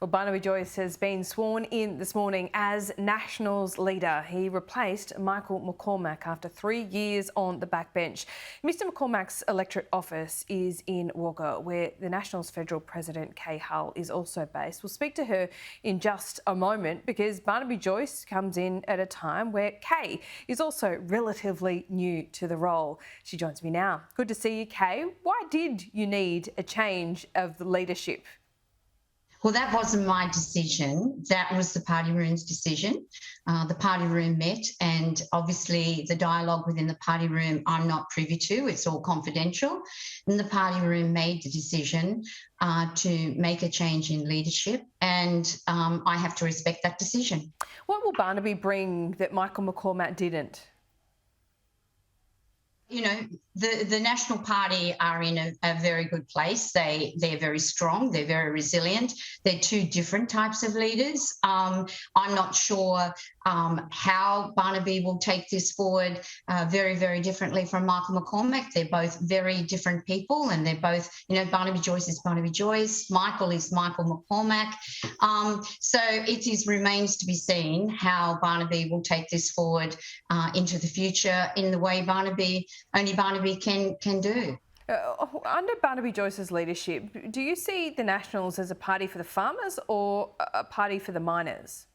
Well, Barnaby Joyce has been sworn in this morning as Nationals leader. He replaced Michael McCormack after 3 years on the backbench. Mr McCormack's electorate office is in Wagga, where the Nationals federal president, Kay Hull, is also based. We'll speak to her in just a moment because Barnaby Joyce comes in at a time where Kay is also relatively new to the role. She joins me now. Good to see you, Kay. Why did you need a change of the leadership? Well, that wasn't my decision. That was the party room's decision. The party room met, and obviously the dialogue within the party room I'm not privy to. It's all confidential. And the party room made the decision to make a change in leadership, and I have to respect that decision. What will Barnaby bring that Michael McCormack didn't? You know, the National Party are in a very good place. They're very strong. They're very resilient. They're two different types of leaders. I'm not sure how Barnaby will take this forward very, very differently from Michael McCormack. They're both very different people, and they're both, Barnaby Joyce is Barnaby Joyce. Michael is Michael McCormack. So it remains to be seen how Barnaby will take this forward into the future in the way only Barnaby can do. Under Barnaby Joyce's leadership, do you see the Nationals as a party for the farmers or a party for the miners?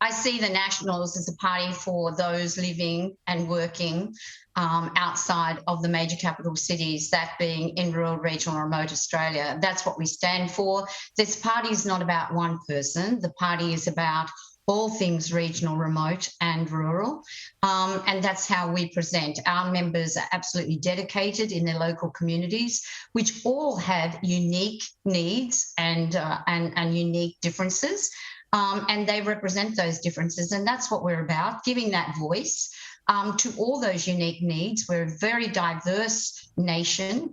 I see the Nationals as a party for those living and working outside of the major capital cities, that being in rural, regional, and remote Australia. That's what we stand for. This party is not about one person. The party is about all things regional, remote and rural. And that's how we present. Our members are absolutely dedicated in their local communities, which all have unique needs and unique differences. And they represent those differences. And that's what we're about, giving that voice to all those unique needs. We're a very diverse nation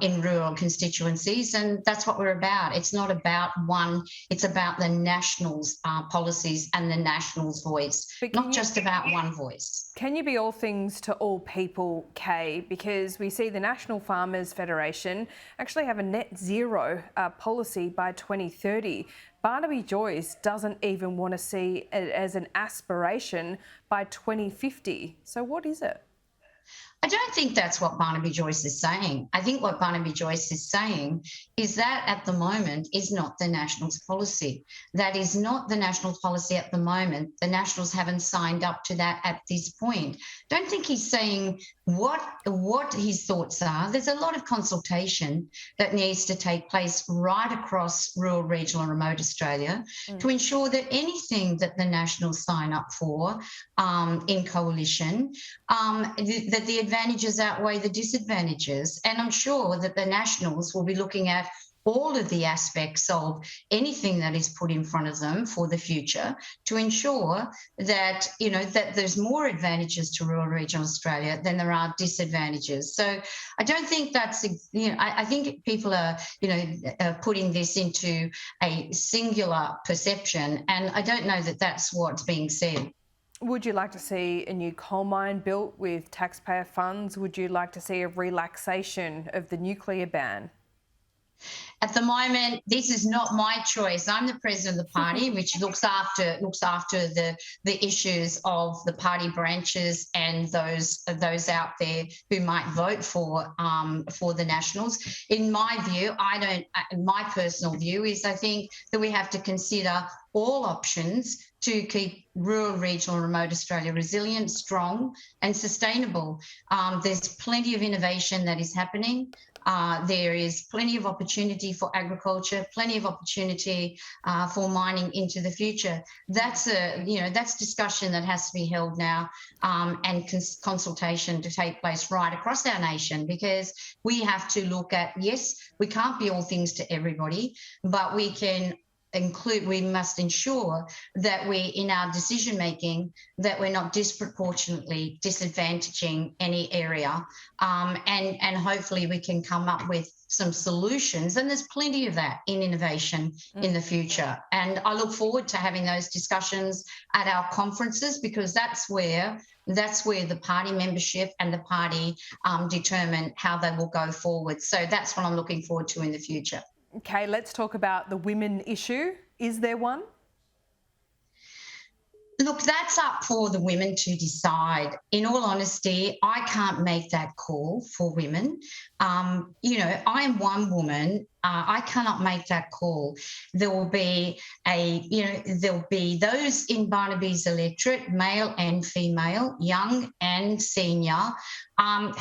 in rural constituencies, and that's what we're about. It's not about one, it's about the Nationals' policies and the Nationals' voice, not just about one voice. Can you be all things to all people, Kay? Because we see the National Farmers Federation actually have a net zero policy by 2030. Barnaby Joyce doesn't even want to see it as an aspiration by 2050. So what is it? I don't think that's what Barnaby Joyce is saying. I think what Barnaby Joyce is saying is that at the moment is not the Nationals' policy. That is not the Nationals' policy at the moment. The Nationals haven't signed up to that at this point. Don't think he's saying what his thoughts are. There's a lot of consultation that needs to take place right across rural, regional and remote Australia to ensure that anything that the Nationals sign up for in coalition, that the advantages outweigh the disadvantages. And I'm sure that the Nationals will be looking at all of the aspects of anything that is put in front of them for the future to ensure that, that there's more advantages to rural regional Australia than there are disadvantages. So I don't think that's, I think people are, putting this into a singular perception, and I don't know that that's what's being said. Would you like to see a new coal mine built with taxpayer funds? Would you like to see a relaxation of the nuclear ban? At the moment, this is not my choice. I'm the president of the party, which looks after the issues of the party branches and those out there who might vote for the Nationals. In my view, my personal view is I think that we have to consider all options to keep rural, regional and remote Australia resilient, strong and sustainable. There's plenty of innovation that is happening. There is plenty of opportunity for agriculture, plenty of opportunity for mining into the future. That's discussion that has to be held now, and consultation to take place right across our nation, because we have to look at, yes, we can't be all things to everybody, but we must ensure that in our decision making, that we're not disproportionately disadvantaging any area, and hopefully we can come up with some solutions. And there's plenty of that in innovation in the future. And I look forward to having those discussions at our conferences, because that's where the party membership and the party determine how they will go forward. So that's what I'm looking forward to in the future. Okay, let's talk about the women issue. Is there one? Look, that's up for the women to decide. In all honesty, I can't make that call for women. I am one woman. I cannot make that call. There will be there'll be those in Barnaby's electorate, male and female, young and senior,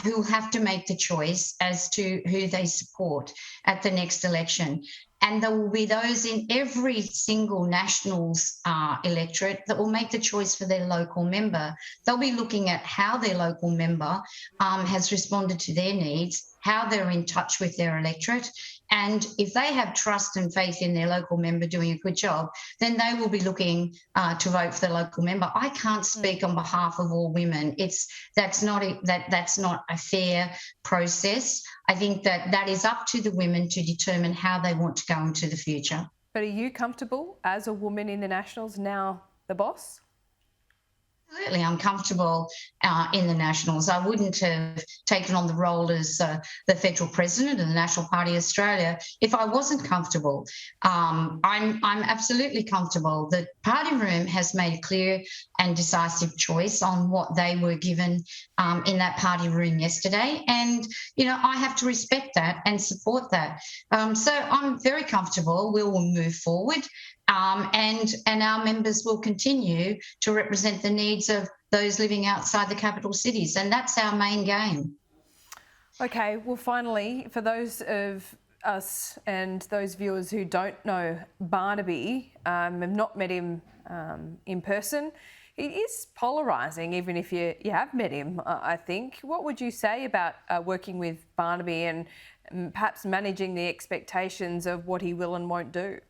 who have to make the choice as to who they support at the next election. And there will be those in every single Nationals electorate that will make the choice for their local member. They'll be looking at how their local member has responded to their needs, how they're in touch with their electorate. And if they have trust and faith in their local member doing a good job, then they will be looking to vote for the local member. I can't speak on behalf of all women. That's not a fair process. I think that is up to the women to determine how they want to go into the future. But are you comfortable as a woman in the Nationals, now the boss? Absolutely, I'm comfortable in the Nationals. I wouldn't have taken on the role as the federal president of the National Party Australia if I wasn't comfortable. I'm absolutely comfortable. The party room has made a clear and decisive choice on what they were given in that party room yesterday, and I have to respect that and support that. So I'm very comfortable. We will move forward. And our members will continue to represent the needs of those living outside the capital cities, and that's our main game. Okay, well, finally, for those of us and those viewers who don't know Barnaby, have not met him in person, it is polarising, even if you have met him, I think. What would you say about working with Barnaby and perhaps managing the expectations of what he will and won't do?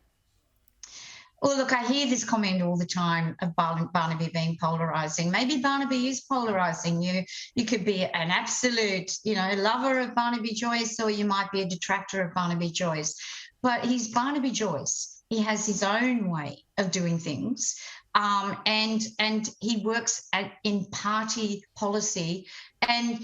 Well, look, I hear this comment all the time of Barnaby being polarising. Maybe Barnaby is polarising. You could be an absolute, lover of Barnaby Joyce, or you might be a detractor of Barnaby Joyce. But he's Barnaby Joyce. He has his own way of doing things, and he works in party policy, and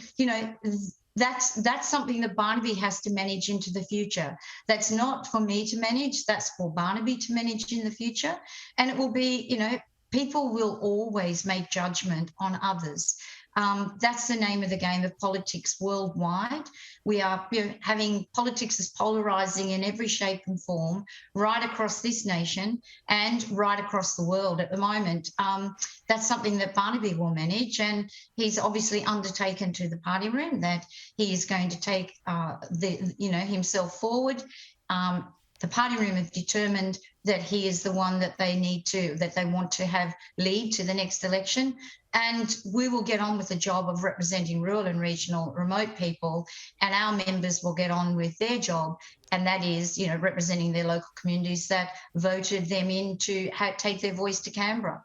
that's something that Barnaby has to manage into the future. That's not for me to manage. That's for Barnaby to manage in the future. And it will be, people will always make judgment on others. That's the name of the game of politics worldwide. We are having politics is polarising in every shape and form right across this nation and right across the world at the moment. That's something that Barnaby will manage, and he's obviously undertaken to the party room that he is going to take himself forward. The party room have determined that he is the one that they want to have lead to the next election. And we will get on with the job of representing rural and regional remote people, and our members will get on with their job, and that is, representing their local communities that voted them in to take their voice to Canberra.